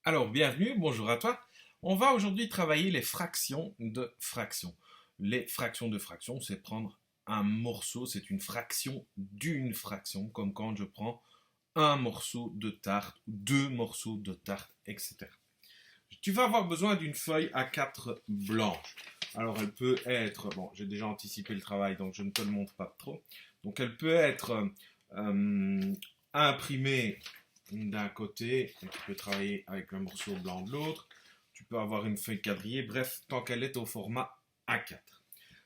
Alors, bienvenue, bonjour à toi. On va aujourd'hui travailler les fractions de fractions. Les fractions de fractions, c'est prendre un morceau, c'est une fraction d'une fraction, comme quand je prends un morceau de tarte, deux morceaux de tarte, etc. Tu vas avoir besoin d'une feuille A4 blanche. Alors, elle peut être, bon, j'ai déjà anticipé le travail, donc je ne te le montre pas trop. Donc, elle peut être imprimée d'un côté, et tu peux travailler avec un morceau blanc de l'autre. Tu peux avoir une feuille quadrillée, bref, tant qu'elle est au format A4.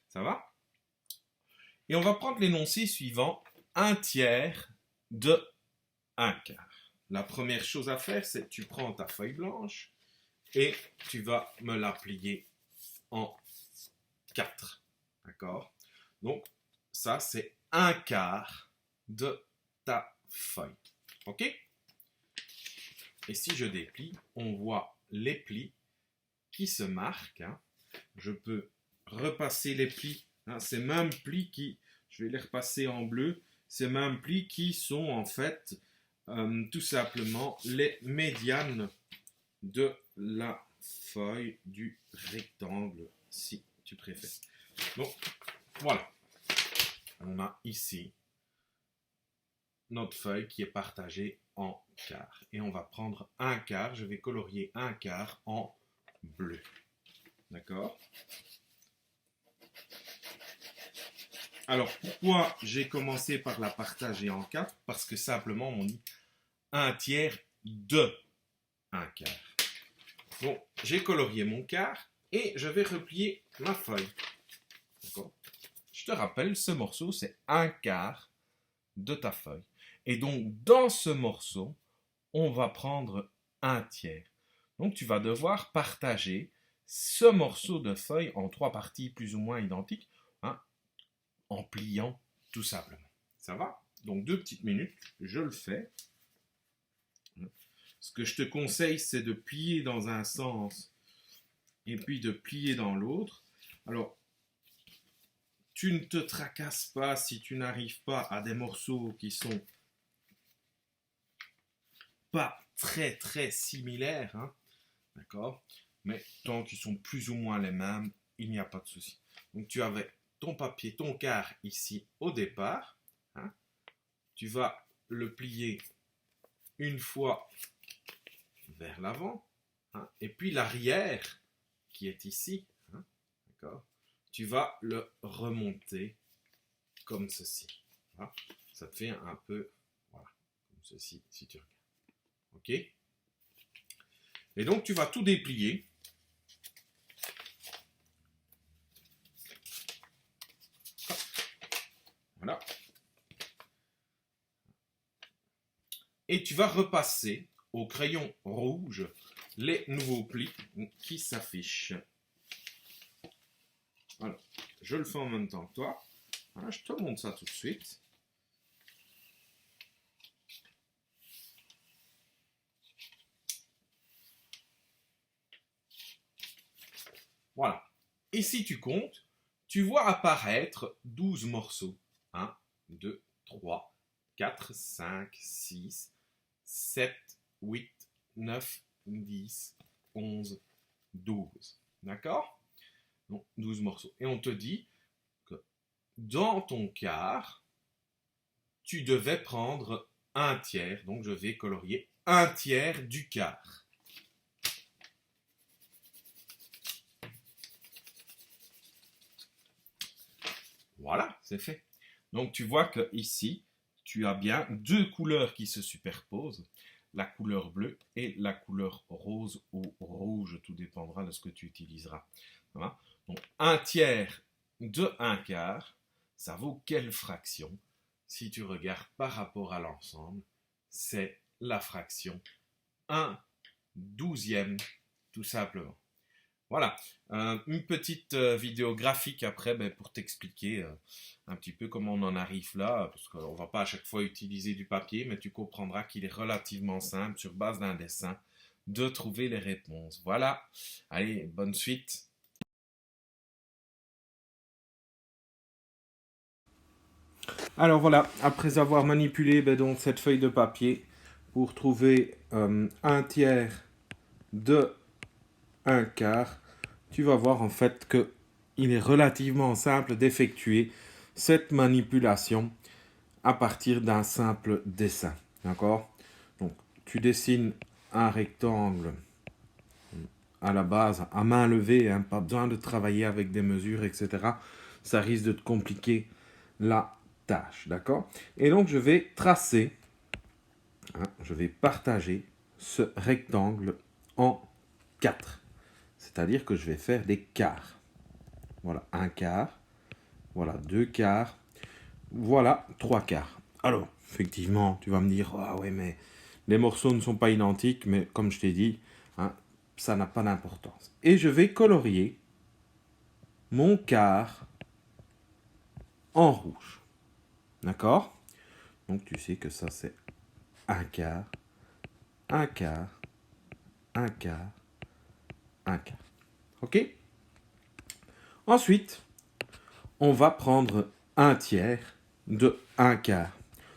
Ça va? Et on va prendre l'énoncé suivant, un tiers de un quart. La première chose à faire, c'est que tu prends ta feuille blanche et tu vas me la plier en 4. D'accord? Donc, ça, c'est un quart de ta feuille. OK? Et si je déplie, on voit les plis qui se marquent. Je peux repasser les plis. Ces mêmes plis qui, je vais les repasser en bleu, ces mêmes plis qui sont en fait tout simplement les médianes de la feuille du rectangle, si tu préfères. Donc, voilà. On a ici notre feuille qui est partagée en quarts. Et on va prendre un quart, je vais colorier un quart en bleu. D'accord? Alors, pourquoi j'ai commencé par la partager en quatre? Parce que simplement, on dit un tiers de un quart. Bon, j'ai colorié mon quart et je vais replier ma feuille. D'accord? Je te rappelle, ce morceau, c'est un quart de ta feuille. Et donc, dans ce morceau, on va prendre un tiers. Donc, tu vas devoir partager ce morceau de feuille en trois parties plus ou moins identiques, en pliant tout simplement. Ça va? Donc, 2 petites minutes, je le fais. Ce que je te conseille, c'est de plier dans un sens et puis de plier dans l'autre. Alors, tu ne te tracasses pas si tu n'arrives pas à des morceaux qui sont pas très similaires, d'accord? Mais tant qu'ils sont plus ou moins les mêmes, il n'y a pas de souci. Donc tu avais ton papier, ton quart ici au départ, tu vas le plier une fois vers l'avant, et puis l'arrière qui est ici, d'accord? Tu vas le remonter comme ceci. Voilà. Ça te fait un peu, voilà, comme ceci, si tu regardes. OK? Et donc, tu vas tout déplier. Voilà. Et tu vas repasser au crayon rouge les nouveaux plis qui s'affichent. Voilà. Je le fais en même temps que toi. Voilà, je te montre ça tout de suite. Voilà. Et si tu comptes, tu vois apparaître 12 morceaux. 1, 2, 3, 4, 5, 6, 7, 8, 9, 10, 11, 12. D'accord? Donc 12 morceaux. Et on te dit que dans ton quart, tu devais prendre un tiers. Donc je vais colorier un tiers du quart. Voilà, c'est fait. Donc tu vois que ici, tu as bien deux couleurs qui se superposent, la couleur bleue et la couleur rose ou rouge, tout dépendra de ce que tu utiliseras. Voilà. Donc un tiers de un quart, ça vaut quelle fraction? Si tu regardes par rapport à l'ensemble, c'est la fraction 1/12, tout simplement. Voilà, une petite vidéo graphique après pour t'expliquer un petit peu comment on en arrive là, parce qu'on ne va pas à chaque fois utiliser du papier, mais tu comprendras qu'il est relativement simple, sur base d'un dessin, de trouver les réponses. Voilà, allez, bonne suite. Alors voilà, après avoir manipulé donc, cette feuille de papier pour trouver un tiers de 1/4, tu vas voir en fait que il est relativement simple d'effectuer cette manipulation à partir d'un simple dessin. D'accord? Donc, tu dessines un rectangle à la base, à main levée, hein, pas besoin de travailler avec des mesures, etc. Ça risque de te compliquer la tâche. D'accord? Et donc, je vais tracer, hein, je vais partager ce rectangle en 4. C'est-à-dire que je vais faire des quarts. Voilà, 1/4. Voilà, 2/4. Voilà, 3/4. Alors, effectivement, tu vas me dire, ah ouais, mais les morceaux ne sont pas identiques, mais comme je t'ai dit, hein, ça n'a pas d'importance. Et je vais colorier mon quart en rouge. D'accord? Donc, tu sais que ça, c'est 1/4, 1/4, 1/4, 1/4. OK? Ensuite, on va prendre un tiers de 1/4.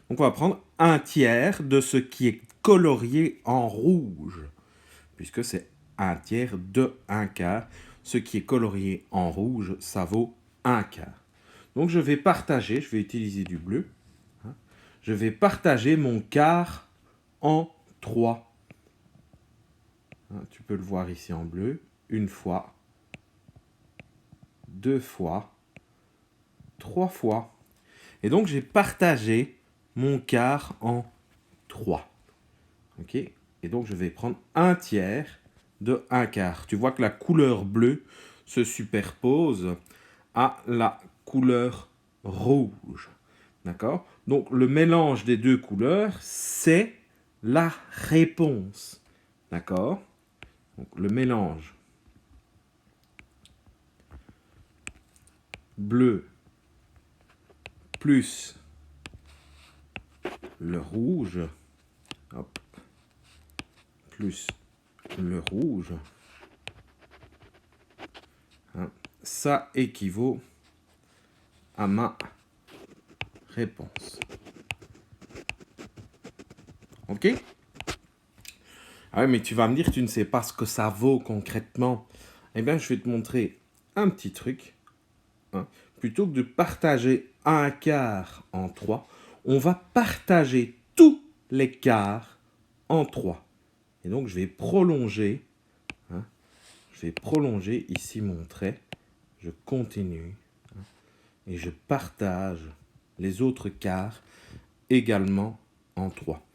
Donc, on va prendre un tiers de ce qui est colorié en rouge, puisque c'est un tiers de 1/4. Ce qui est colorié en rouge, ça vaut 1/4. Donc, je vais partager, je vais utiliser du bleu. Hein, je vais partager mon quart en 3. Hein, tu peux le voir ici en bleu. Une fois, 2 fois, 3 fois. Et donc, j'ai partagé mon quart en 3. OK? Et donc, je vais prendre un tiers de 1/4. Tu vois que la couleur bleue se superpose à la couleur rouge. D'accord? Donc, le mélange des deux couleurs, c'est la réponse. D'accord? Donc, le mélange bleu plus le rouge, hop, plus le rouge, hein, ça équivaut à ma réponse. OK? Ah oui, mais tu vas me dire, tu ne sais pas ce que ça vaut concrètement. Eh bien, je vais te montrer un petit truc. Hein. Plutôt que de partager un quart en 3, on va partager tous les quarts en 3. Et donc, je vais prolonger. Hein, je vais prolonger ici mon trait. Je continue. Hein, et je partage les autres quarts également en 3.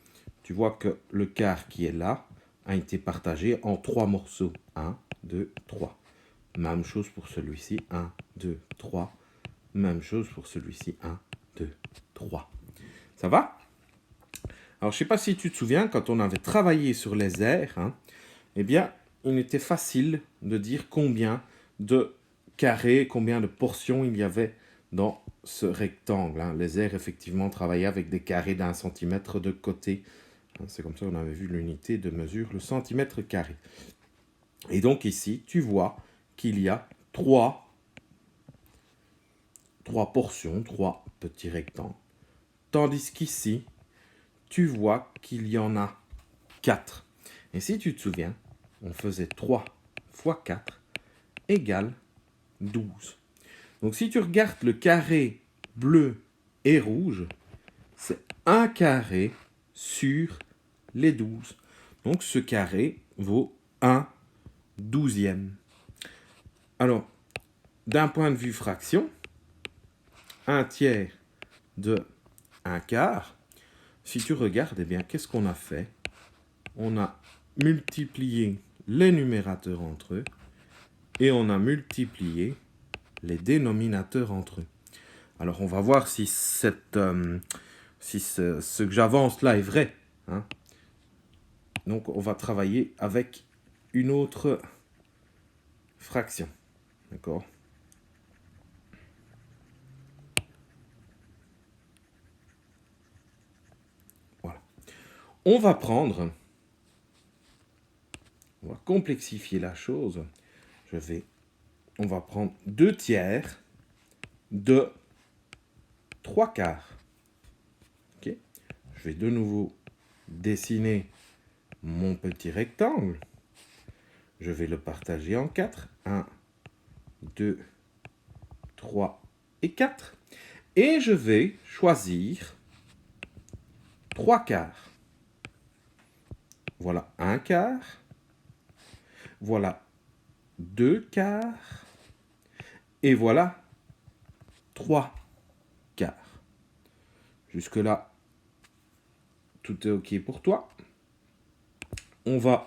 Tu vois que le quart qui est là a été partagé en 3 morceaux. 1, 2, 3. Même chose pour celui-ci. 1, 2, 3. Même chose pour celui-ci. 1, 2, 3. Ça va? Alors, je ne sais pas si tu te souviens, quand on avait travaillé sur les aires, hein, eh bien, il était facile de dire combien de carrés, combien de portions il y avait dans ce rectangle. Hein. Les aires, effectivement, travaillaient avec des carrés d'1 centimètre de côté. C'est comme ça qu'on avait vu l'unité de mesure, le centimètre carré. Et donc ici, tu vois qu'il y a 3 portions, 3 petits rectangles. Tandis qu'ici, tu vois qu'il y en a 4. Et si tu te souviens, on faisait 3 fois 4 égale 12. Donc si tu regardes le carré bleu et rouge, c'est un carré sur les 12. Donc ce carré vaut 1/12. Alors, d'un point de vue fraction, un tiers de 1/4, si tu regardes, eh bien, qu'est-ce qu'on a fait? On a multiplié les numérateurs entre eux et on a multiplié les dénominateurs entre eux. Alors, on va voir si, ce que j'avance là est vrai. Hein. Donc, on va travailler avec une autre fraction. D'accord? Voilà. On va complexifier la chose. On va prendre 2 tiers de 3/4. Okay. Je vais de nouveau dessiner mon petit rectangle. je vais le partager en 4. 1, 2, 3 et 4. Et je vais choisir 3 quarts. Voilà 1 quart. Voilà 2 quarts. Et voilà 3 quarts. Jusque-là, tout est OK pour toi. On va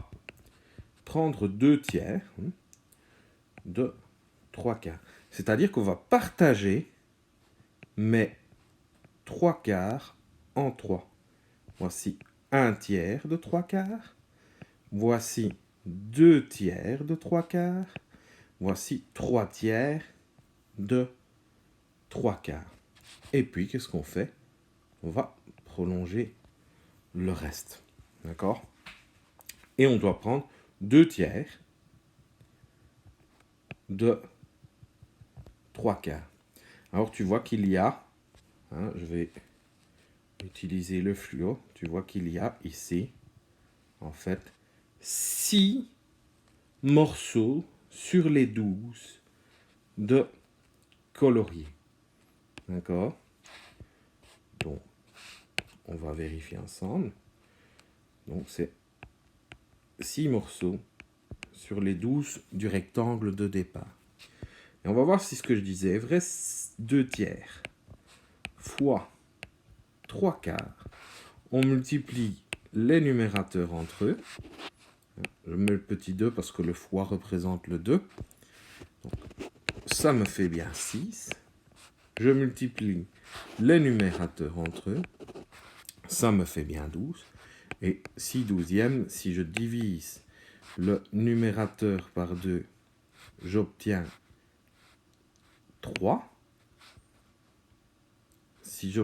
prendre 2 tiers de 3 quarts. C'est-à-dire qu'on va partager mes 3 quarts en 3. Voici 1 tiers de 3 quarts. Voici 2 tiers de 3 quarts. Voici 3 tiers de 3 quarts. Et puis, qu'est-ce qu'on fait? On va prolonger le reste. D'accord? Et on doit prendre 2 tiers de 3 quarts. Alors, tu vois qu'il y a, je vais utiliser le fluo, tu vois qu'il y a ici, en fait, 6 morceaux sur les 12 de colorier. D'accord? Donc, on va vérifier ensemble. Donc, c'est 6 morceaux sur les 12 du rectangle de départ. Et on va voir si ce que je disais est vrai. 2 tiers fois 3 quarts. On multiplie les numérateurs entre eux. Je mets le petit 2 parce que le fois représente le 2. Donc, ça me fait bien 6. Je multiplie les numérateurs entre eux. Ça me fait bien 12. Et 6 douzièmes, si je divise le numérateur par 2, j'obtiens 3. Si je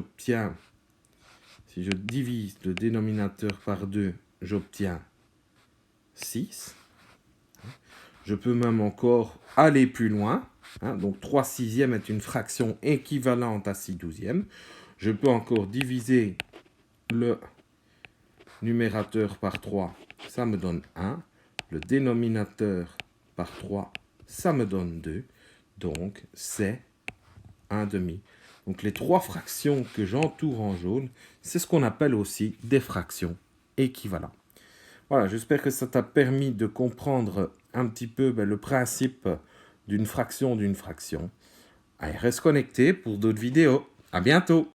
divise le dénominateur par 2, j'obtiens 6. Je peux même encore aller plus loin. Donc 3 sixièmes est une fraction équivalente à 6 douzièmes. Je peux encore diviser le numérateur par 3, ça me donne 1. Le dénominateur par 3, ça me donne 2. Donc c'est 1 demi. Donc les 3 fractions que j'entoure en jaune, c'est ce qu'on appelle aussi des fractions équivalentes. Voilà, j'espère que ça t'a permis de comprendre un petit peu le principe d'une fraction d'une fraction. Allez, reste connecté pour d'autres vidéos. À bientôt!